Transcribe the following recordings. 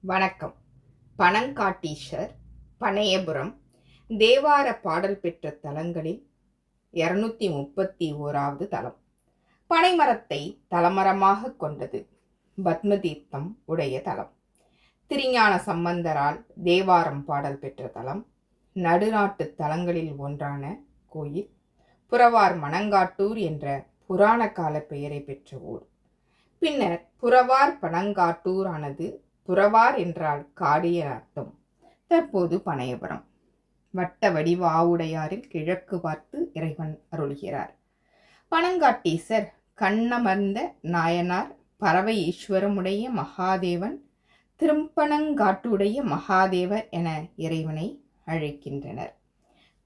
வணக்கம். பனங்காட்டீஸ்வர், பனையபுரம் தேவார பாடல் பெற்ற தலங்களில் 231வது தலம். பனைமரத்தை தலமரமாக கொண்டது. பத்மதீர்த்தம் உடைய தலம். திருஞான சம்பந்தரால் தேவாரம் பாடல் பெற்ற தலம். நடுநாட்டு தலங்களில் ஒன்றான கோயில். புறவார் மணங்காட்டூர் என்ற புராண கால பெயரை பெற்ற ஊர். பின்னர் புறவார் பனங்காட்டூர் ஆனது. புறவார் என்றால் காடு என அர்த்தம். தற்போது பனையபுரம். வட்ட வடிவ ஆவுடையாரில் கிழக்கு பார்த்து இறைவன் அருள்கிறார். பனங்காட்டீசர் கண்ணமர்ந்த நாயனார், பறவை ஈஸ்வரமுடைய மகாதேவன், திருப்பனங்காட்டுடைய மகாதேவர் என இறைவனை அழைக்கின்றனர்.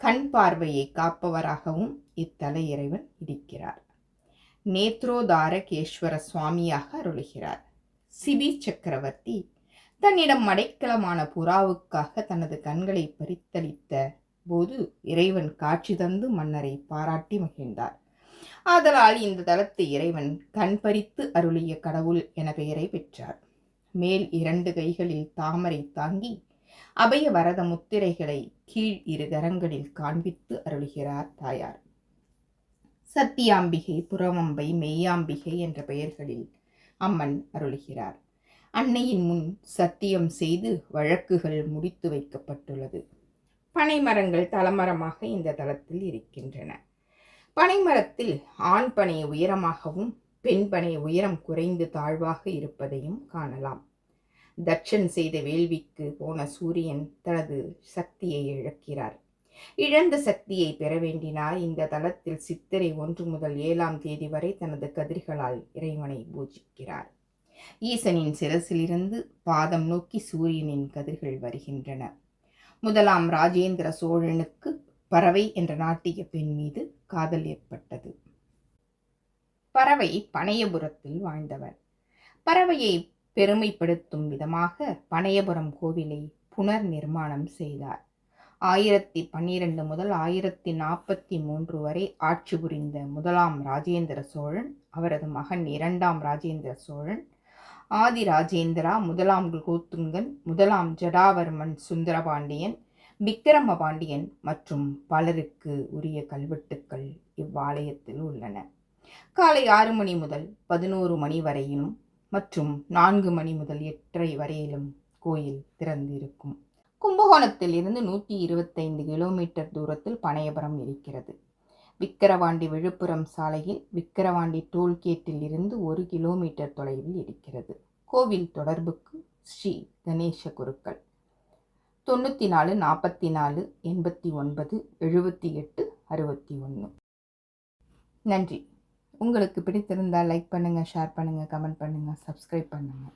கண் பார்வையை காப்பவராகவும் இத்தல இறைவன் இருக்கிறார். நேத்ரோதாரகேஸ்வர சுவாமியாக அருளுகிறார். சிபி சக்கரவர்த்தி தன்னிடம் அடைக்கலமான புறாவுக்காக தனது கண்களை பறித்தளித்த போது இறைவன் காட்சி தந்து மன்னரை பாராட்டி மகிழ்ந்தார். ஆதலால் இந்த தலத்து இறைவன் கண் பறித்து அருளிய கடவுள் என பெயரை பெற்றார். மேல் 2 கைகளில் தாமரை தாங்கி அபய வரத முத்திரைகளை கீழ் 2 கரங்களில் காண்பித்து அருளுகிறார் தாயார். சத்தியாம்பிகை, புறவம்பை, மெய்யாம்பிகை என்ற பெயர்களில் அம்மன் அருளுகிறார். அன்னையின் முன் சத்தியம் செய்து வழக்குகள் முடித்து வைக்கப்பட்டுள்ளது. பனைமரங்கள் தலமரமாக இந்த தலத்தில் இருக்கின்றன. பனைமரத்தில் ஆண் பனை உயரமாகவும் பெண் பனை உயரம் குறைந்து தாழ்வாக இருப்பதையும் காணலாம். தட்சன் செய்த வேள்விக்கு போன சூரியன் தனது சக்தியை இழக்கிறார். இழந்த சக்தியை பெற வேண்டினார் இந்த தலத்தில் சித்திரை 1 முதல் 7ஆம் தேதி வரை தனது கதிர்களால் இறைவனை பூஜிக்கிறார். ஈசனின் சிரசிலிருந்து பாதம் நோக்கி சூரியனின் கதிர்கள் வருகின்றன. 1ஆம் ராஜேந்திர சோழனுக்கு பறவை என்ற நாட்டிய பெண் மீது காதல் ஏற்பட்டது. பறவை பனையபுரத்தில் வாழ்ந்தவர். பறவையை பெருமைப்படுத்தும் விதமாக பனையபுரம் கோவிலை புனர் நிர்மாணம் செய்தார். 1012 முதல் 1043 வரை ஆட்சி புரிந்த 1ஆம் ராஜேந்திர சோழன், அவரது மகன் 2ஆம் ராஜேந்திர சோழன், ஆதி ராஜேந்திரா, 1ஆம் குலோத்துங்கன், 1ஆம் ஜடாவர்மன் சுந்தரபாண்டியன், விக்கிரமபாண்டியன் மற்றும் பலருக்கு உரிய கல்வெட்டுக்கள் இவ்வாலயத்தில் உள்ளன. காலை 6 மணி முதல் 11 மணி வரையிலும் மற்றும் 4 மணி முதல் 8:30 வரையிலும் கோயில் திறந்திருக்கும். கும்பகோணத்தில் இருந்து 125 கிலோமீட்டர் தூரத்தில் பனையபுரம் இருக்கிறது. விக்கிரவாண்டி விழுப்புரம் சாலையில் விக்கிரவாண்டி டோல்கேட்டில் இருந்து 1 கிலோமீட்டர் தொலைவில் இருக்கிறது. கோவில் தொடர்புக்கு ஸ்ரீ கணேச குருக்கள் 94 44 89 78 61. நன்றி. உங்களுக்கு பிடித்திருந்தால் லைக் பண்ணுங்கள், ஷேர் பண்ணுங்கள், கமெண்ட் பண்ணுங்கள், சப்ஸ்கிரைப் பண்ணுங்கள்.